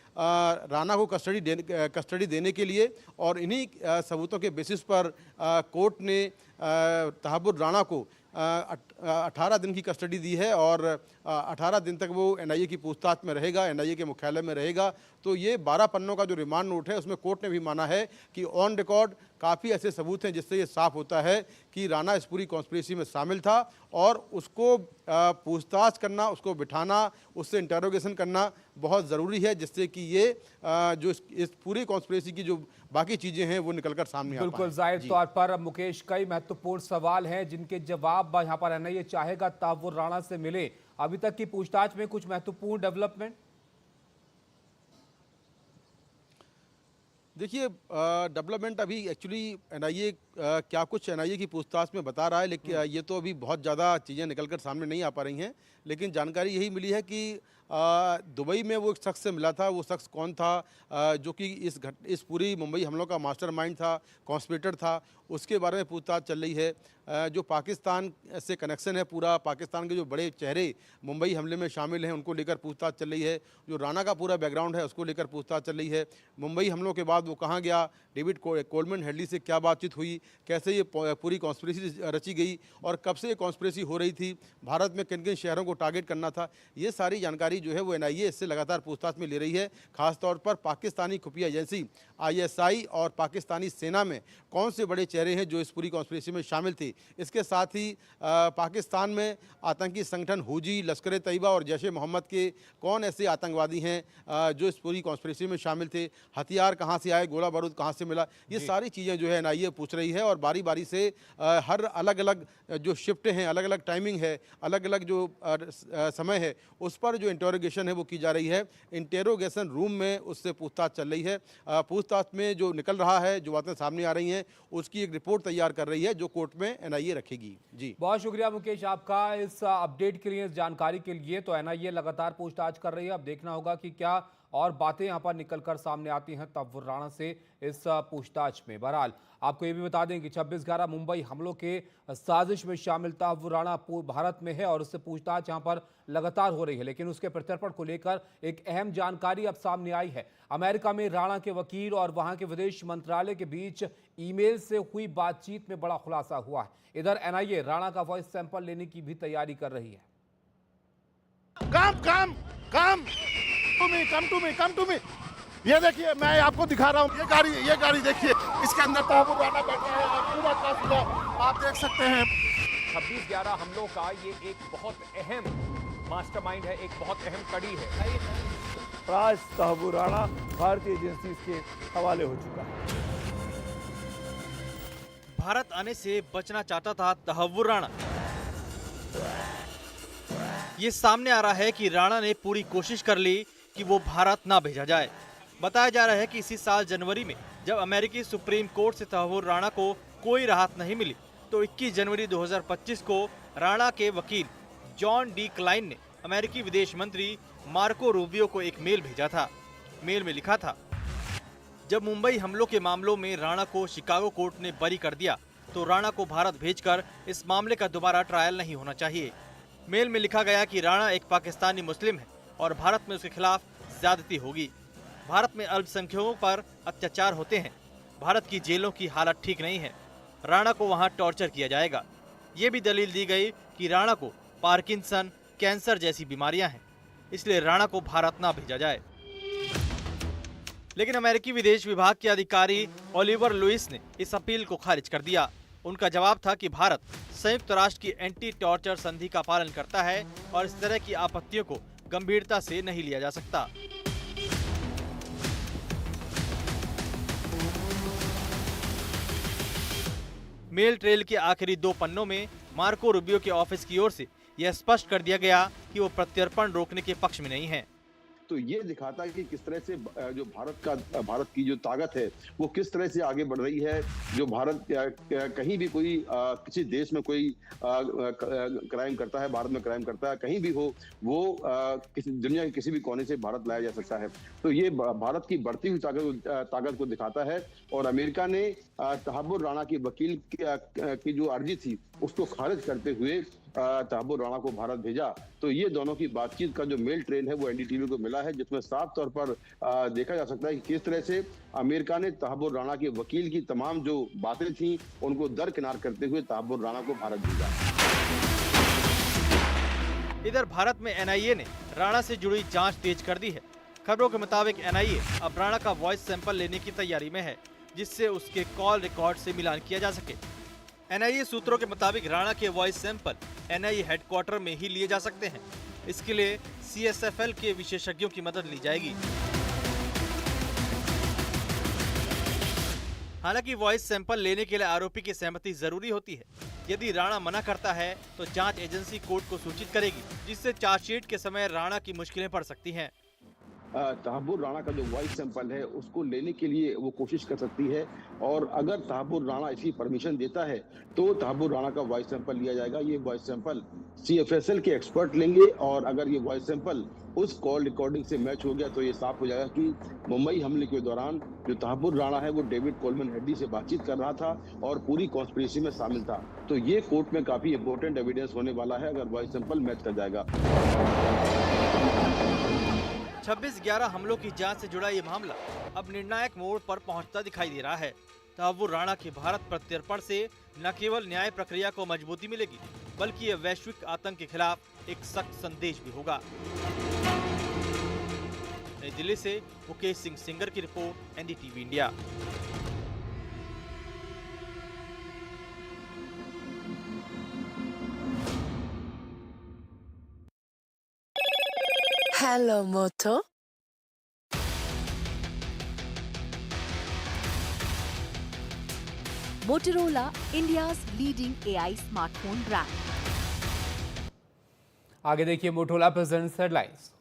राणा को कस्टडी देने के लिए। और इन्हीं सबूतों के बेसिस पर कोर्ट ने तहव्वुर राणा को 18 दिन की कस्टडी दी है और 18 दिन तक वो एनआईए की पूछताछ में रहेगा, एनआईए के मुख्यालय में रहेगा। तो ये 12 पन्नों का जो रिमांड नोट है उसमें कोर्ट ने भी माना है कि ऑन रिकॉर्ड काफ़ी ऐसे सबूत हैं जिससे ये साफ होता है कि राणा इस पूरी कॉन्स्पिरेसी में शामिल था और उसको पूछताछ करना, उसको बिठाना, उससे इंटरोगेशन करना बहुत ज़रूरी है, जिससे कि ये जो इस पूरी कॉन्स्पिरेसी की जो बाकी चीज़ें हैं वो निकलकर सामने आ पाएं। बिल्कुल जाहिर तौर पर मुकेश, कई महत्वपूर्ण सवाल हैं जिनके जवाब यहाँ पर एनआईए चाहेगा तहव्वुर राणा से मिले। अभी तक की पूछताछ में कुछ महत्वपूर्ण डेवलपमेंट? देखिए, डेवलपमेंट अभी एक्चुअली एनआईए क्या कुछ एनआईए की पूछताछ में बता रहा है, लेकिन ये तो अभी बहुत ज़्यादा चीज़ें निकलकर सामने नहीं आ पा रही हैं। लेकिन जानकारी यही मिली है कि दुबई में वो एक शख्स से मिला था। वो शख्स कौन था जो कि इस पूरी मुंबई हमलों का मास्टरमाइंड था, कॉन्स्पिरेटर था, उसके बारे में पूछताछ चल रही है। जो पाकिस्तान से कनेक्शन है, पूरा पाकिस्तान के जो बड़े चेहरे मुंबई हमले में शामिल हैं उनको लेकर पूछताछ चल रही है। जो राणा का पूरा बैकग्राउंड है उसको लेकर पूछताछ चल रही है। मुंबई हमलों के बाद वो कहाँ गया, डेविड कोलमैन हेडली से क्या बातचीत हुई, कैसे ये पूरी कॉन्स्पिरेसी रची गई और कब से ये कॉन्स्पिरेसी हो रही थी, भारत में किन किन शहरों को टारगेट करना था, ये सारी जानकारी जो है वो एनआईए इससे लगातार पूछताछ में ले रही है। खासतौर पर पाकिस्तानी खुफिया एजेंसी आईएसआई और पाकिस्तानी सेना में कौन से बड़े चेहरे हैं जो इस पूरी कॉन्स्पिरेसी में शामिल थे। इसके साथ ही पाकिस्तान में आतंकी संगठन हुजी, लश्कर तैयबा और जैश ए मोहम्मद के कौन ऐसे आतंकवादी हैं जो इस पूरी कॉन्स्पिरेसी में शामिल थे, हथियार कहाँ से आए, गोला बारूद कहाँ से मिला, ये सारी चीज़ें जो है एनआईए पूछ रही है। और बारी बारी से हर अलग अलग जो शिफ्ट हैं, अलग अलग टाइमिंग है, अलग अलग जो समय है, उस पर जो इंटरोगेशन है वो की जा रही है। इंटरोगेशन रूम में उससे पूछताछ चल रही है। पूछताछ में जो निकल रहा है, जो बातें सामने आ रही हैं, उसकी एक रिपोर्ट तैयार कर रही है जो कोर्ट में एनआईए रखेगी। जी, बहुत शुक्रिया मुकेश आपका इस अपडेट के लिए, इस जानकारी के लिए। तो एनआईए लगातार पूछताछ कर रही है। अब देखना होगा कि क्या और बातें यहां पर निकलकर सामने आती हैं तहव्वुर राणा से इस पूछताछ में। बहरहाल आपको ये भी बता दें कि 26/11 मुंबई हमलों के साजिश में शामिल तहव्वुर राणा भारत में है और उससे पूछताछ यहां पर लगातार हो रही है। लेकिन उसके प्रत्यर्पण को लेकर एक अहम जानकारी अब सामने आई है। अमेरिका में राणा के वकील और वहां के विदेश मंत्रालय के बीच ईमेल से हुई बातचीत में बड़ा खुलासा हुआ है। इधर एनआईए राणा का वॉइस सैंपल लेने की भी तैयारी कर रही है। Come to me. ये देखिए, मैं आपको दिखा रहा हूँ, ये गाड़ी देखिए, इसके अंदर तहव्वुर राणा बैठा है। पूरा काफिला आप देख सकते हैं। 26/11 हमलों का ये एक बहुत अहम मास्टरमाइंड है, एक बहुत अहम कड़ी है। राज तहव्वुर राणा भारतीय एजेंसी के हवाले हो चुका है। भारत आने से बचना चाहता था तहव्वुर राणा। ये सामने आ रहा है कि राणा ने पूरी कोशिश कर ली कि वो भारत ना भेजा जाए। बताया जा रहा है कि इसी साल जनवरी में जब अमेरिकी सुप्रीम कोर्ट से तहव्वुर राणा को कोई राहत नहीं मिली तो 21 जनवरी 2025 को राणा के वकील जॉन डी क्लाइन ने अमेरिकी विदेश मंत्री मार्को रूबियो को एक मेल भेजा था। मेल में लिखा था, जब मुंबई हमलों के मामलों में राणा को शिकागो कोर्ट ने बरी कर दिया तो राणा को भारत भेजकर इस मामले का दोबारा ट्रायल नहीं होना चाहिए। मेल में लिखा गया कि राणा एक पाकिस्तानी मुस्लिम है और भारत में उसके खिलाफ ज्यादती होगी। भारत में अल्पसंख्यकों पर अत्याचार होते हैं। भारत की जेलों की हालत ठीक नहीं है। राणा को वहां टॉर्चर किया जाएगा। ये भी दलील दी गई कि राणा को पार्किंसन, कैंसर जैसी बीमारियां हैं, इसलिए राणा को भारत ना भेजा जाए। लेकिन अमेरिकी विदेश विभाग के अधिकारी ओलिवर लुइस ने इस अपील को खारिज कर दिया। उनका जवाब था कि भारत संयुक्त राष्ट्र की एंटी टॉर्चर संधि का पालन करता है और इस तरह की आपत्तियों को गंभीरता से नहीं लिया जा सकता। मेल ट्रेल के आखिरी 2 पन्नों में मार्को रूबियो के ऑफिस की ओर से यह स्पष्ट कर दिया गया कि वो प्रत्यर्पण रोकने के पक्ष में नहीं है। तो ये दिखाता है कि किस तरह से जो भारत की जो ताकत है वो किस तरह से आगे बढ़ रही है। जो भारत कहीं भी कोई किसी देश में कोई क्राइम करता है, भारत में क्राइम करता है, कहीं भी हो, वो दुनिया के किसी भी कोने से भारत लाया जा सकता है। तो ये भारत की बढ़ती हुई ताकत को दिखाता है। और अमेरिका ने तहव्वुर राणा की वकील की जो अर्जी थी उसको खारिज करते हुए तहव्वुर राणा को भारत भेजा। तो ये दोनों की बातचीत का जो मेल ट्रेल है वो एनडीटीवी को मिला है, जिसमें साफ तौर पर देखा जा सकता है कि किस तरह से अमेरिका ने तहव्वुर राणा के वकील की तमाम जो बातें थी उनको दरकिनार करते हुए तहव्वुर राणा को भारत भेजा। इधर भारत में एनआईए ने राणा से जुड़ी जांच तेज कर दी है। खबरों के मुताबिक एनआईए अब राणा का वॉइस सैंपल लेने की तैयारी में है, जिससे उसके कॉल रिकॉर्ड से मिलान किया जा सके। एनआईए सूत्रों के मुताबिक राणा के वॉइस सैंपल एनआईए हेडक्वार्टर में ही लिए जा सकते हैं। इसके लिए सीएसएफएल के विशेषज्ञों की मदद ली जाएगी। हालांकि वॉइस सैंपल लेने के लिए आरोपी की सहमति जरूरी होती है। यदि राणा मना करता है तो जांच एजेंसी कोर्ट को सूचित करेगी, जिससे चार्जशीट के समय राणा की मुश्किलें पड़ सकती हैं। तहव्वुर राणा का जो वॉइस सैंपल है उसको लेने के लिए वो कोशिश कर सकती है। और अगर तहव्वुर राणा इसकी परमिशन देता है तो तहव्वुर राणा का वॉइस सैंपल लिया जाएगा। ये वॉइस सैंपल सीएफएसएल के एक्सपर्ट लेंगे और अगर ये वॉइस सैंपल उस कॉल रिकॉर्डिंग से मैच हो गया तो ये साफ हो जाएगा कि मुंबई हमले के दौरान जो तहव्वुर राणा है वो डेविड कोलमन हेडी से बातचीत कर रहा था और पूरी कॉन्स्पिरेसी में शामिल था। तो ये कोर्ट में काफी इंपॉर्टेंट एविडेंस होने वाला है अगर वॉइस सैंपल मैच कर जाएगा। 26/11 हमलों की जांच से जुड़ा ये मामला अब निर्णायक मोड़ पर पहुंचता दिखाई दे रहा है। तहव्वुर राणा के भारत प्रत्यर्पण से न केवल न्याय प्रक्रिया को मजबूती मिलेगी, बल्कि यह वैश्विक आतंक के खिलाफ एक सख्त संदेश भी होगा। नई दिल्ली से मुकेश सिंह सिंगर की report, NDTV India. Hello, Moto. Motorola, India's leading AI smartphone brand. आगे देखिए मोटोरोला प्रेजेंट्स हेडलाइंस।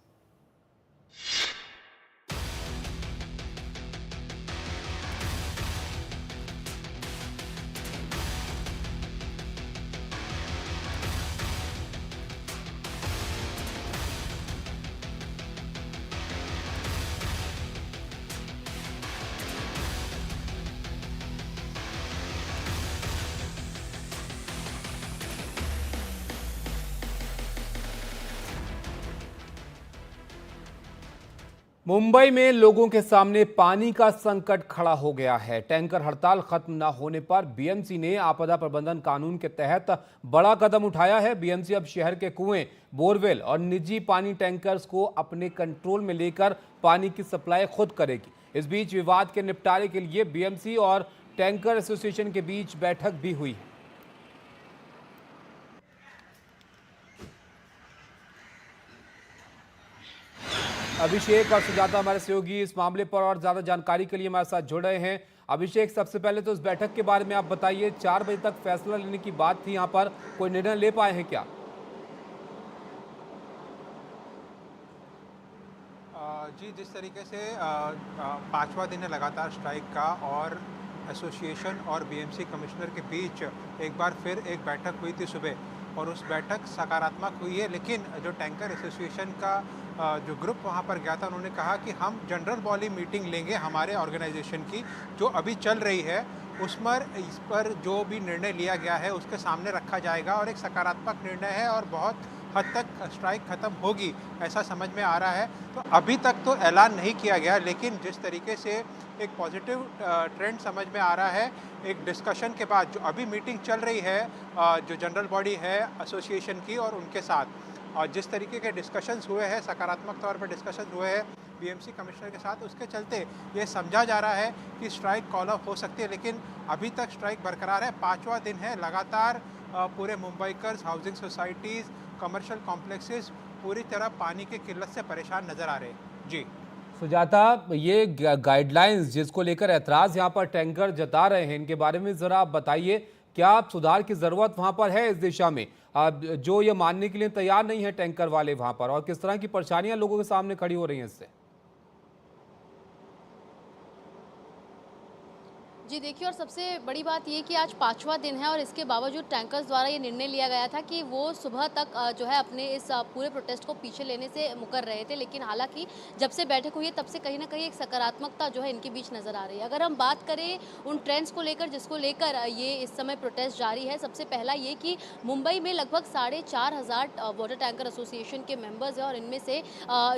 मुंबई में लोगों के सामने पानी का संकट खड़ा हो गया है। टैंकर हड़ताल खत्म न होने पर बीएमसी ने आपदा प्रबंधन कानून के तहत बड़ा कदम उठाया है। बीएमसी अब शहर के कुएं, बोरवेल और निजी पानी टैंकर्स को अपने कंट्रोल में लेकर पानी की सप्लाई खुद करेगी। इस बीच विवाद के निपटारे के लिए बीएमसी और टैंकर एसोसिएशन के बीच बैठक भी हुई। अभिषेक और सुजाता हमारे सहयोगी इस मामले पर और ज्यादा जानकारी के लिए हमारे साथ जुड़ रहे हैं। अभिषेक, सबसे पहले तो इस बैठक के बारे में आप बताइए, 4 बजे तक फैसला लेने की बात थी, यहाँ पर कोई निर्णय ले पाए हैं क्या? जी, जिस तरीके से 5वां दिन है लगातार स्ट्राइक का और एसोसिएशन और बीएमसी कमिश्नर के बीच एक बार फिर एक बैठक हुई थी सुबह और उस बैठक सकारात्मक हुई है, लेकिन जो टैंकर एसोसिएशन का जो ग्रुप वहाँ पर गया था उन्होंने कहा कि हम जनरल बॉडी मीटिंग लेंगे हमारे ऑर्गेनाइजेशन की जो अभी चल रही है, इस पर जो भी निर्णय लिया गया है उसके सामने रखा जाएगा और एक सकारात्मक निर्णय है और बहुत हद तक स्ट्राइक खत्म होगी ऐसा समझ में आ रहा है। तो अभी तक तो ऐलान नहीं किया गया, लेकिन जिस तरीके से एक पॉजिटिव ट्रेंड समझ में आ रहा है, एक डिस्कशन के बाद जो अभी मीटिंग चल रही है जो जनरल बॉडी है एसोसिएशन की और उनके साथ, और जिस तरीके के डिस्कशंस हुए हैं, सकारात्मक तौर पर डिस्कशन हुए हैं बीएमसी कमिश्नर के साथ, उसके चलते ये समझा जा रहा है कि स्ट्राइक कॉल ऑफ हो सकती है, लेकिन अभी तक स्ट्राइक बरकरार है। 5वां दिन है लगातार पूरे Mumbaikars, housing societies, commercial complexes पूरी तरह पानी की किल्लत से परेशान नजर आ रहे हैं। जी सुजाता, ये गाइडलाइंस जिसको लेकर ऐतराज यहाँ पर टैंकर जता रहे हैं, इनके बारे में जरा आप बताइए, क्या सुधार की जरूरत वहाँ पर है इस दिशा में, जो ये मानने के लिए तैयार नहीं है टैंकर वाले वहाँ पर, और किस तरह की परेशानियां लोगों के सामने खड़ी हो रही हैं इससे? जी देखिए, और सबसे बड़ी बात ये कि आज 5वां दिन है और इसके बावजूद टैंकर्स द्वारा ये निर्णय लिया गया था कि वो सुबह तक जो है अपने इस पूरे प्रोटेस्ट को पीछे लेने से मुकर रहे थे, लेकिन हालांकि जब से बैठक हुई है तब से कहीं ना कहीं एक सकारात्मकता जो है इनके बीच नज़र आ रही है। अगर हम बात करें उन ट्रेंड्स को लेकर जिसको लेकर ये इस समय प्रोटेस्ट जारी है, सबसे पहला ये कि मुंबई में लगभग 4,500 वाटर टैंकर एसोसिएशन के मेम्बर्स हैं और इनमें से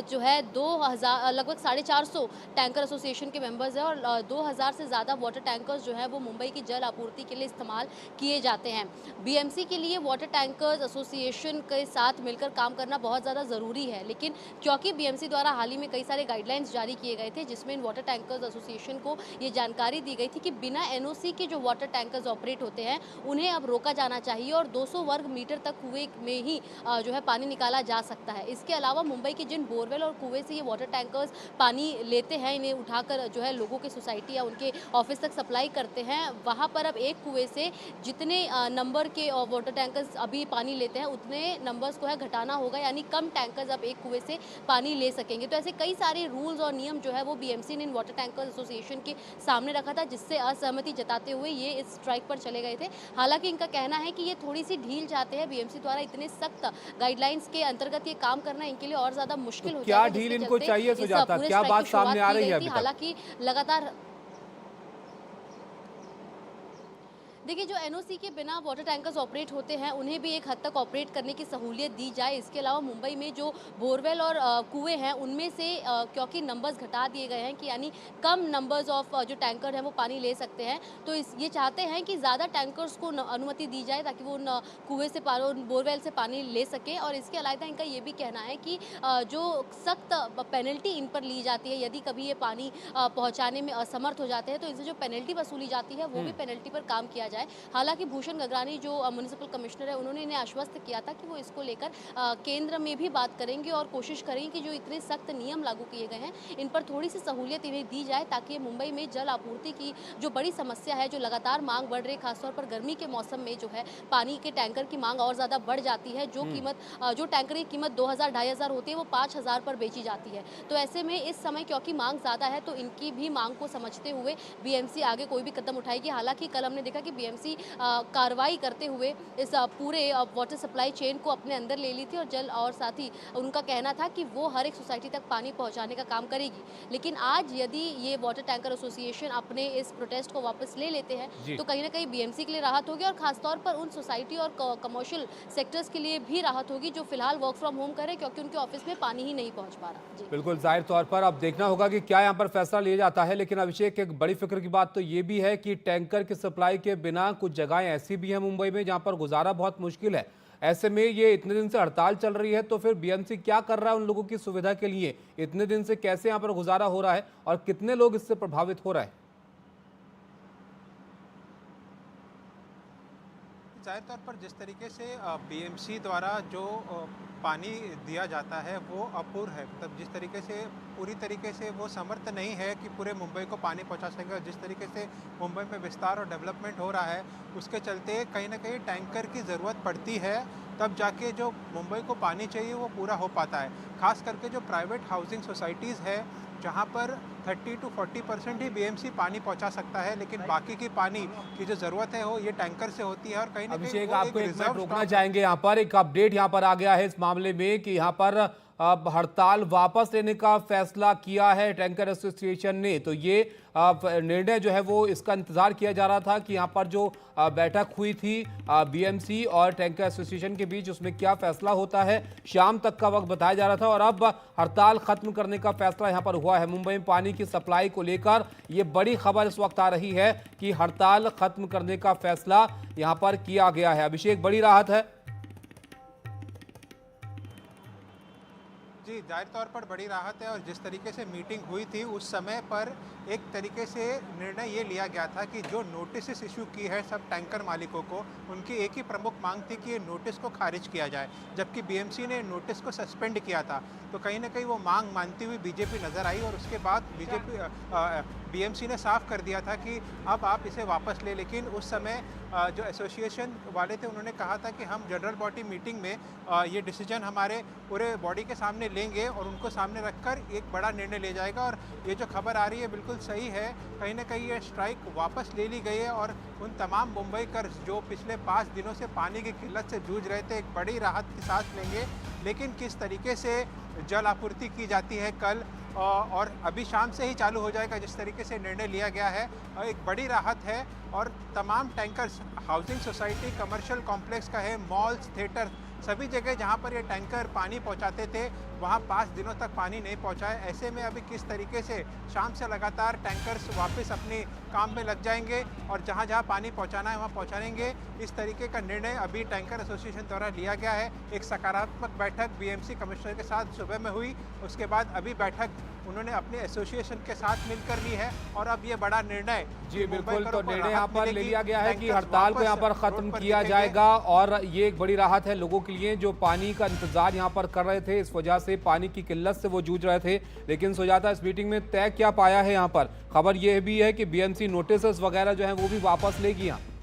जो है 2,000 लगभग 450 टैंकर एसोसिएशन के मेम्बर्स हैं और 2,000 से ज़्यादा वाटर टैंकर्स जो है वो मुंबई की जल आपूर्ति के लिए इस्तेमाल किए जाते हैं। बीएमसी के लिए वाटर टैंकर्स एसोसिएशन के साथ मिलकर काम करना बहुत ज़्यादा ज़रूरी है, लेकिन क्योंकि बीएमसी द्वारा हाल ही में कई सारे गाइडलाइंस जारी किए गए थे जिसमें इन वाटर टैंकर्स एसोसिएशन को ये जानकारी दी गई थी कि बिना एनओसी के जो वाटर टैंकर्स ऑपरेट होते हैं उन्हें अब रोका जाना चाहिए और 200 वर्ग मीटर तक कुएं में ही जो है पानी निकाला जा सकता है। इसके अलावा मुंबई के जिन बोरवेल और कुएं से ये वाटर टैंकर्स पानी लेते हैं, इन्हें उठाकर जो है लोगों के सोसाइटी या उनके ऑफिस तक सप्लाई करते हैं, वहाँ पर अब एक कुएं से जितने नंबर के वाटर टैंकर्स अभी पानी लेते हैं उतने नंबर्स को है घटाना होगा, यानी कम टैंकर्स अब एक कुएं से पानी ले सकेंगे। तो ऐसे कई सारे रूल्स और नियम जो है वो बीएमसी ने इन वाटर टैंकर्स एसोसिएशन के सामने रखा था, जिससे असहमति जताते हुए ये इस स्ट्राइक पर चले गए थे। हालांकि इनका कहना है कि ये थोड़ी सी ढील चाहते हैं, बीएमसी द्वारा इतने सख्त गाइडलाइंस के अंतर्गत ये काम करना इनके लिए और ज्यादा मुश्किल हो जाएगा। क्या ढील इनको चाहिए सुजाता, क्या बात सामने आ रही है? हालांकि लगातार देखिए, जो एनओसी के बिना वाटर टैंकर्स ऑपरेट होते हैं उन्हें भी एक हद तक ऑपरेट करने की सहूलियत दी जाए। इसके अलावा मुंबई में जो बोरवेल और कुएं हैं उनमें से क्योंकि नंबर्स घटा दिए गए हैं कि यानी कम नंबर्स ऑफ जो टैंकर हैं वो पानी ले सकते हैं, तो ये चाहते हैं कि ज़्यादा टैंकर्स को अनुमति दी जाए ताकि वो उन कुएँ से उन बोरवेल से पानी ले सकें। और इसके अलावा इनका ये भी कहना है कि जो सख्त पेनल्टी इन पर ली जाती है, यदि कभी ये पानी पहुँचाने में असमर्थ हो जाते हैं तो इनसे जो पेनल्टी वसूली जाती है वो भी पेनल्टी पर काम किया जाए। हालांकि भूषण गगरानी जो म्युनिसिपल कमिश्नर है उन्होंने इन्हें आश्वस्त किया था कि वो इसको लेकर केंद्र में भी बात करेंगे और कोशिश करेंगे कि जो इतने सख्त नियम लागू किए गए हैं इन पर थोड़ी सी सहूलियत इन्हें दी जाए ताकि मुंबई में जल आपूर्ति की जो बड़ी समस्या है, जो लगातार मांग बढ़ रही है, खासतौर पर गर्मी के मौसम में जो है पानी के टैंकर की मांग और ज़्यादा बढ़ जाती है। जो टैंकर की कीमत 2,000-2,500 होती है वो 5,000 पर बेची जाती है। तो ऐसे में इस समय क्योंकि मांग ज़्यादा है तो इनकी भी मांग को समझते हुए बीएमसी आगे कोई भी कदम उठाएगी। हालांकि कल हमने देखा कि बीएमसी कार्रवाई करते हुए इस पूरे वाटर सप्लाई चेन को अपने अंदर ले ली थी और साथ ही उनका कहना था कि वो हर एक सोसाइटी तक पानी पहुंचाने का काम करेगी। लेकिन आज यदि ये वाटर टैंकर एसोसिएशन अपने इस प्रोटेस्ट को वापस ले लेते हैं तो कहीं ना कहीं बीएमसी के लिए राहत होगी और खासतौर पर उन सोसाइटी और कमर्शियल सेक्टर्स के लिए भी राहत होगी जो फिलहाल वर्क फ्रॉम होम कर रहे हैं क्योंकि उनके ऑफिस में पानी ही नहीं पहुंच पा रहा। बिल्कुल, जाहिर तौर पर अब देखना होगा कि क्या यहाँ पर फैसला लिया जाता है। लेकिन अभिषेक, एक बड़ी फिक्र की बात तो ये भी है कि टैंकर की सप्लाई के बिना कुछ जगहें ऐसी भी हैं मुंबई में जहाँ पर गुजारा बहुत मुश्किल है। ऐसे में ये इतने दिन से हड़ताल चल रही है तो फिर बीएमसी क्या कर रहा है उन लोगों की सुविधा के लिए? इतने दिन से कैसे यहाँ पर गुजारा हो रहा है और कितने लोग इससे प्रभावित हो रहे हैं? जाहिर तौर पर जिस तरीके से बीएमसी द्वारा जो पानी दिया जाता है वो अपूर्ण है। मतलब जिस तरीके से पूरी तरीके से वो समर्थ नहीं है कि पूरे मुंबई को पानी पहुंचा सके। और जिस तरीके से मुंबई में विस्तार और डेवलपमेंट हो रहा है उसके चलते कहीं ना कहीं टैंकर की ज़रूरत पड़ती है, तब जाके जो मुंबई को पानी चाहिए वो पूरा हो पाता है। खास करके जो प्राइवेट हाउसिंग सोसाइटीज़ है जहाँ पर 30 to 40% ही बीएमसी पानी पहुंचा सकता है, लेकिन बाकी की पानी की जो ज़रूरत है वो ये टैंकर से होती है। और कहीं ना कहीं अभिषेक, वो आपको एक मिनट रिजर्व रोकना चाहेंगे। यहाँ पर एक अपडेट यहाँ पर आ गया है इस मामले में कि यहाँ पर अब हड़ताल वापस लेने का फैसला किया है टैंकर एसोसिएशन ने। तो ये निर्णय जो है वो इसका इंतजार किया जा रहा था कि यहाँ पर जो बैठक हुई थी बीएमसी और टैंकर एसोसिएशन के बीच उसमें क्या फैसला होता है, शाम तक का वक्त बताया जा रहा था। और अब हड़ताल खत्म करने का फैसला यहाँ पर हुआ है। मुंबई में पानी की सप्लाई को लेकर ये बड़ी खबर इस वक्त आ रही है कि हड़ताल खत्म करने का फैसला यहाँ पर किया गया है। अभिषेक, बड़ी राहत है। जी, जाहिर तौर पर बड़ी राहत है। और जिस तरीके से मीटिंग हुई थी उस समय पर एक तरीके से निर्णय ये लिया गया था कि जो नोटिस इशू की है सब टैंकर मालिकों को, उनकी एक ही प्रमुख मांग थी कि ये नोटिस को खारिज किया जाए, जबकि बीएमसी ने नोटिस को सस्पेंड किया था। तो कहीं ना कहीं वो मांग मानती हुई बीजेपी नज़र आई और उसके बाद बीएमसी ने साफ कर दिया था कि अब आप इसे वापस ले। लेकिन उस समय जो एसोसिएशन वाले थे उन्होंने कहा था कि हम जनरल बॉडी मीटिंग में ये डिसीजन हमारे पूरे बॉडी के सामने लेंगे और उनको सामने रखकर एक बड़ा निर्णय ले जाएगा। और ये जो खबर आ रही है बिल्कुल सही है। कहीं ना कहीं ये स्ट्राइक वापस ले ली गई है और उन तमाम मुंबईकर्स जो पिछले 5 दिनों से पानी की किल्लत से जूझ रहे थे एक बड़ी राहत की सांस लेंगे। लेकिन किस तरीके से जल आपूर्ति की जाती है कल और अभी शाम से ही चालू हो जाएगा, जिस तरीके से निर्णय लिया गया है एक बड़ी राहत है। और तमाम tankers housing society, commercial complex का है, मॉल्स, थिएटर, सभी जगह जहां पर ये टैंकर पानी पहुंचाते थे वहां 5 दिनों तक पानी नहीं पहुंचा है। ऐसे में अभी किस तरीके से शाम से लगातार टैंकर्स वापस अपने काम में लग जाएंगे और जहां जहां पानी पहुंचाना है वहां पहुंचाएंगे, इस तरीके का निर्णय अभी टैंकर एसोसिएशन द्वारा लिया गया है। एक सकारात्मक बैठक बीएमसी कमिश्नर के साथ सुबह में हुई, उसके बाद अभी बैठक उन्होंने अपने एसोसिएशन के साथ मिलकर ली है और अब ये बड़ा निर्णय जी बिल्कुल, तो निर्णय यहाँ पर ले लिया गया है कि हड़ताल को यहाँ पर खत्म किया जाएगा। और ये एक बड़ी राहत है लोगों के लिए जो पानी का इंतजार यहाँ पर कर रहे थे, इस वजह से पानी की किल्लत से वो जूझ रहे थे। लेकिन सुजाता, इस मीटिंग में तय क्या पाया है? यहाँ पर खबर यह भी है कि बीएमसी नोटिस वगैरह जो है वो भी वापस लेगी। यहाँ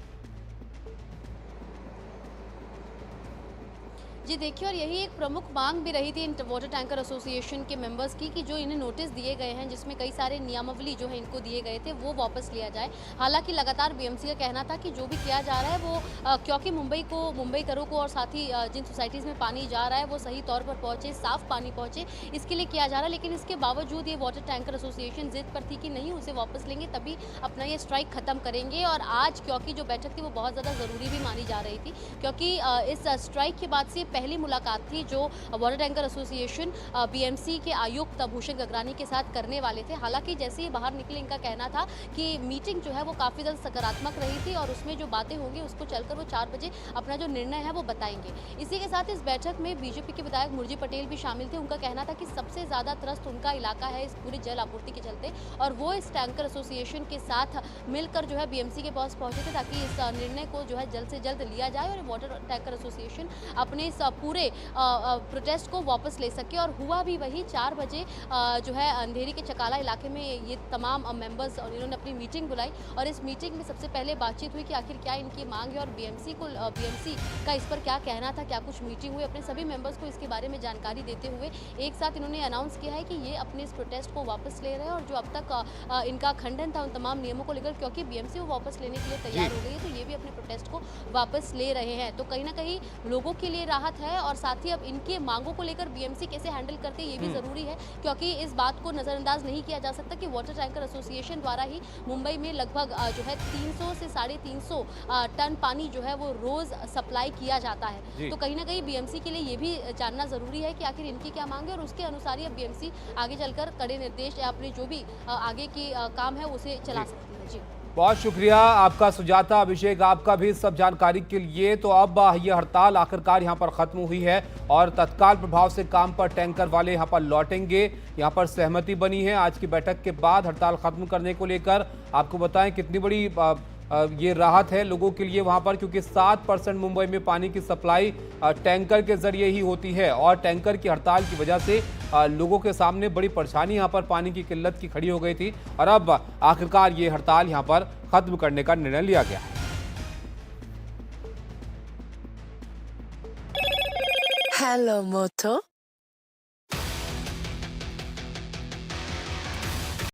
जी देखिए, और यही एक प्रमुख मांग भी रही थी वाटर टैंकर एसोसिएशन के मेंबर्स की कि जो इन्हें नोटिस दिए गए हैं जिसमें कई सारे नियमावली जो है इनको दिए गए थे वो वापस लिया जाए। हालांकि लगातार बीएमसी का कहना था कि जो भी किया जा रहा है वो क्योंकि मुंबईकरों को और साथ ही जिन सोसाइटीज़ में पानी जा रहा है वो सही तौर पर पहुँचे, साफ पानी पहुँचे, इसके लिए किया जा रहा है। लेकिन इसके बावजूद ये वाटर टैंकर एसोसिएशन जिद पर थी कि नहीं, उसे वापस लेंगे तभी अपना ये स्ट्राइक खत्म करेंगे। और आज क्योंकि जो बैठक थी वो बहुत ज़्यादा ज़रूरी भी मानी जा रही थी, क्योंकि इस स्ट्राइक के बाद से पहली मुलाकात थी जो वाटर टैंकर एसोसिएशन बीएमसी के आयुक्त भूषण गगरानी के साथ करने वाले थे। हालांकि जैसे ही बाहर निकले इनका कहना था कि मीटिंग जो है वो काफ़ी ज़्यादा सकारात्मक रही थी और उसमें जो बातें होंगी उसको चलकर वो 4 बजे अपना जो निर्णय है वो बताएंगे। इसी के साथ इस बैठक में बीजेपी के विधायक मुरजी पटेल भी शामिल थे। उनका कहना था कि सबसे ज़्यादा त्रस्त उनका इलाका है इस पूरी जल आपूर्ति के चलते, और वो इस टैंकर एसोसिएशन के साथ मिलकर जो है बीएमसी के पास पहुंचे थे ताकि इस निर्णय को जो है जल्द से जल्द लिया जाए और वाटर टैंकर एसोसिएशन अपने इस पूरे प्रोटेस्ट को वापस ले सके। और हुआ भी वही, 4 बजे जो है अंधेरी के चकाला इलाके में ये तमाम मेंबर्स और इन्होंने अपनी मीटिंग बुलाई और इस मीटिंग में सबसे पहले बातचीत हुई कि आखिर क्या इनकी मांग है और बीएमसी का इस पर क्या कहना था, क्या कुछ मीटिंग हुई। अपने सभी मेंबर्स को इसके बारे में जानकारी देते हुए एक साथ इन्होंने अनाउंस किया है कि ये अपने इस प्रोटेस्ट को वापस ले रहे हैं और जो अब तक इनका खंडन था उन तमाम नियमों को लेकर, क्योंकि बीएमसी वो वापस लेने के लिए तैयार हो गई है, तो ये भी अपने प्रोटेस्ट को वापस ले रहे हैं। तो कहीं ना कहीं लोगों के लिए राहत है और साथ ही अब इनके मांगों को लेकर बीएमसी कैसे हैंडल करते हैं ये भी जरूरी है, क्योंकि इस बात को नजरअंदाज नहीं किया जा सकता कि वाटर टैंकर एसोसिएशन द्वारा ही मुंबई में लगभग जो है 300 से 350 टन पानी जो है वो रोज सप्लाई किया जाता है। तो कहीं ना कहीं बीएमसी के लिए ये भी जानना जरूरी है कि आखिर इनकी क्या मांग है और उसके अनुसार ही अब बीएमसी आगे चलकर कड़े निर्देश या अपने जो भी आगे की काम है उसे चला सकती है। जी बहुत शुक्रिया आपका सुजाता। अभिषेक, आपका भी सब जानकारी के लिए। तो अब ये हड़ताल आखिरकार यहाँ पर खत्म हुई है और तत्काल प्रभाव से काम पर टैंकर वाले यहाँ पर लौटेंगे। यहाँ पर सहमति बनी है आज की बैठक के बाद हड़ताल खत्म करने को लेकर। आपको बताएं कितनी बड़ी ये राहत है लोगों के लिए वहां पर, क्योंकि 7% मुंबई में पानी की सप्लाई टैंकर के जरिए ही होती है और टैंकर की हड़ताल की वजह से लोगों के सामने बड़ी परेशानी यहां पर पानी की किल्लत की खड़ी हो गई थी और अब आखिरकार ये हड़ताल यहां पर खत्म करने का निर्णय लिया गया है। Hello, Moto.